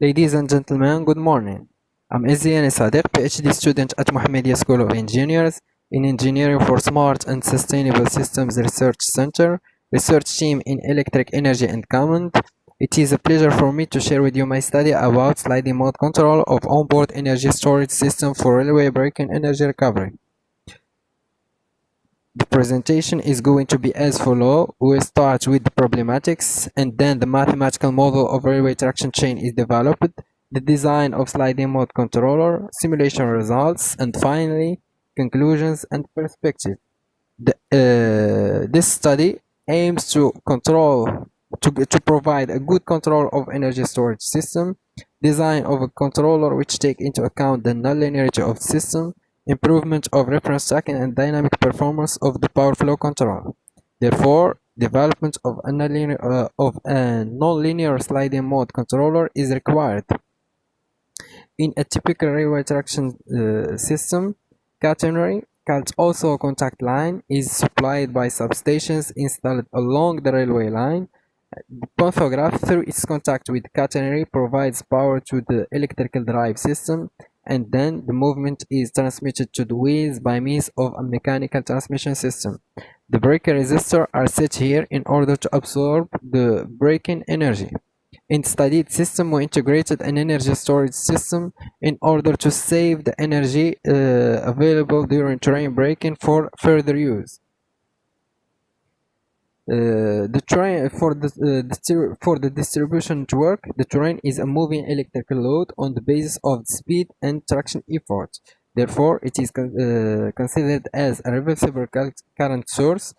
Ladies and gentlemen, good morning. I'm Eziani Sadiq, PhD student at Mohammed School of Engineers in Engineering for Smart and Sustainable Systems Research Center, research team in Electric Energy and Command. It is a pleasure for me to share with you my study about sliding mode control of onboard energy storage system for railway braking energy recovery. The presentation is going to be as follows. We'll start with the problematics, and then the mathematical model of railway traction chain is developed, the design of sliding mode controller, simulation results, and finally, conclusions and perspective. This study aims to provide a good control of energy storage system, design of a controller which take into account the nonlinearity of the system, improvement of reference tracking and dynamic performance of the power flow control. Therefore, development of a nonlinear sliding mode controller is required. In a typical railway traction system, catenary, called also contact line, is supplied by substations installed along the railway line. The pantograph, through its contact with catenary, provides power to the electrical drive system, and then the movement is transmitted to the wheels by means of a mechanical transmission system. The breaker resistors are set here in order to absorb the braking energy. In studied system, we integrated an energy storage system in order to save the energy available during terrain braking for further use. The train for the distribution to work, the train is a moving electrical load on the basis of speed and traction effort. Therefore, it is considered as a reversible current source,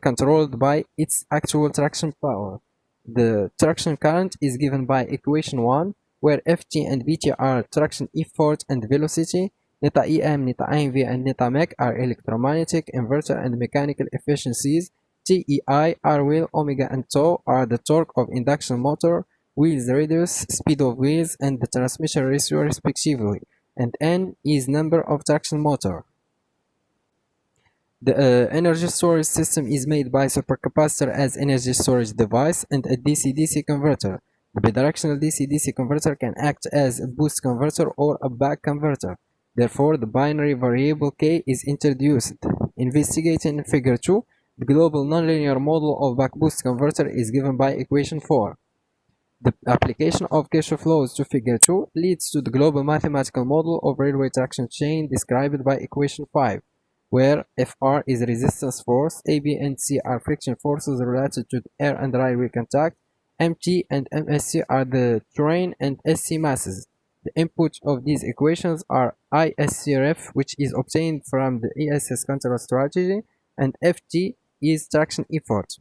controlled by its actual traction power. The traction current is given by equation 1, where Ft and Bt are traction effort and velocity. Neta Em, neta Inv, and neta Mech are electromagnetic, inverter, and mechanical efficiencies. TEI, R wheel, omega, and tau are the torque of induction motor, wheels radius, speed of wheels, and the transmission ratio respectively, and N is number of traction motor. The energy storage system is made by supercapacitor as energy storage device and a DC-DC converter. The bidirectional DC-DC converter can act as a boost converter or a back converter. Therefore, the binary variable K is introduced. Investigating figure 2, the global nonlinear model of back boost converter is given by equation 4. The application of Kirchhoff laws to figure 2 leads to the global mathematical model of railway traction chain described by equation 5, where Fr is resistance force, AB and C are friction forces related to the air and railway contact, Mt and Msc are the train and Sc masses. The input of these equations are ISCRF, which is obtained from the ESS control strategy, and Ft is traction effort.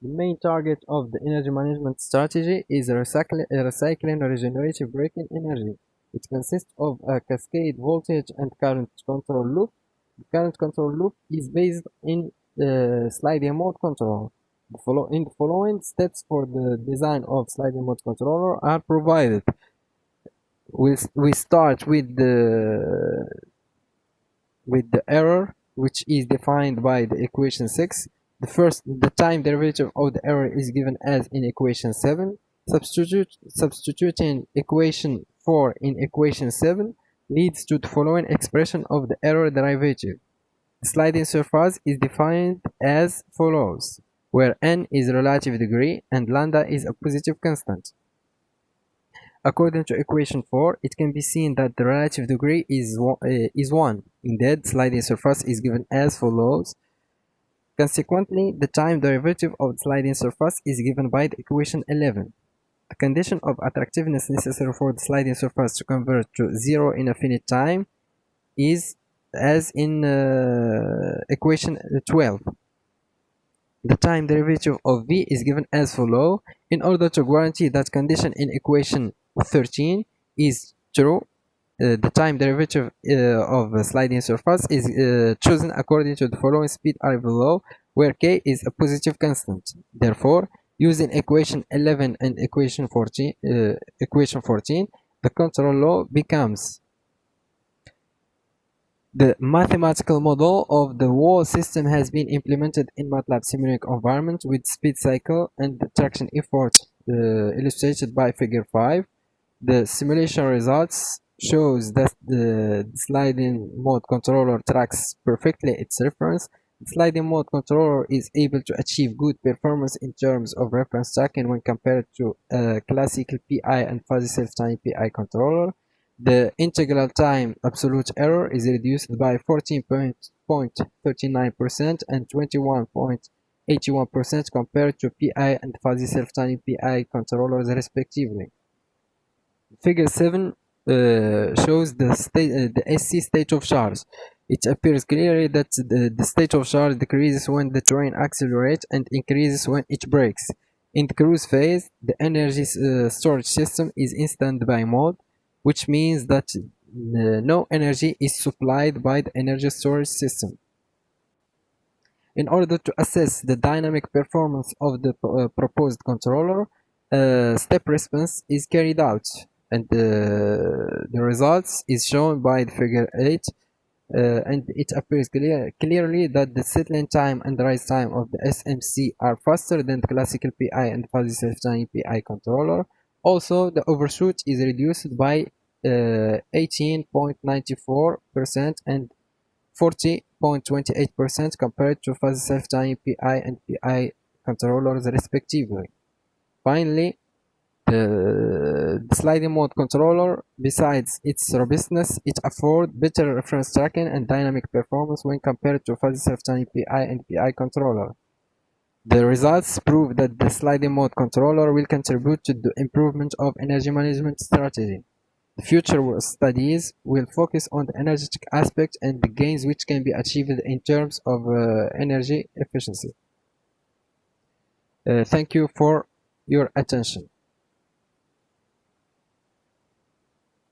The main target of the energy management strategy is recycling regenerative braking energy. It consists of a cascade voltage and current control loop. The current control loop is based in sliding mode control. In the following steps for the design of sliding mode controller are provided. We start with the error, which is defined by the equation 6. The time derivative of the error is given as in equation 7. Substituting equation 4 in equation 7 leads to the following expression of the error derivative. The sliding surface is defined as follows, where n is relative degree and lambda is a positive constant. According to equation 4, it can be seen that the relative degree is 1. Indeed, sliding surface is given as follows. Consequently, the time derivative of the sliding surface is given by the equation 11. The condition of attractiveness necessary for the sliding surface to convert to 0 in a finite time is as in equation 12. The time derivative of V is given as follows. In order to guarantee that condition in equation 13 is true, the time derivative of the sliding surface is chosen according to the following speed arrival law, where K is a positive constant. Therefore, using equation 11 and equation 14, the control law becomes: the mathematical model of the whole system has been implemented in MATLAB simulated environment with speed cycle and traction effort illustrated by figure 5. The simulation results shows that the sliding mode controller tracks perfectly its reference. The sliding mode controller is able to achieve good performance in terms of reference tracking when compared to a classical PI and fuzzy self-time PI controller. The integral time absolute error is reduced by 14.39% and 21.81% compared to PI and fuzzy self-time PI controllers respectively. Figure 7 shows the SC state of charge. It appears clearly that the state of charge decreases when the train accelerates and increases when it brakes. In the cruise phase, the energy storage system is in standby mode, which means that no energy is supplied by the energy storage system. In order to assess the dynamic performance of the proposed controller, step response is carried out, and the results is shown by the figure 8, and it appears clearly that the settling time and rise time of the SMC are faster than the classical PI and fuzzy self-time PI controller. Also, the overshoot is reduced by 18.94% and 40.28% compared to fuzzy self-time PI and PI controllers respectively. Finally, the sliding mode controller, besides its robustness, it affords better reference tracking and dynamic performance when compared to fuzzy self-time PI and PI controller. The results prove that the sliding mode controller will contribute to the improvement of energy management strategy. The future studies will focus on the energetic aspect and the gains which can be achieved in terms of energy efficiency. Thank you for your attention.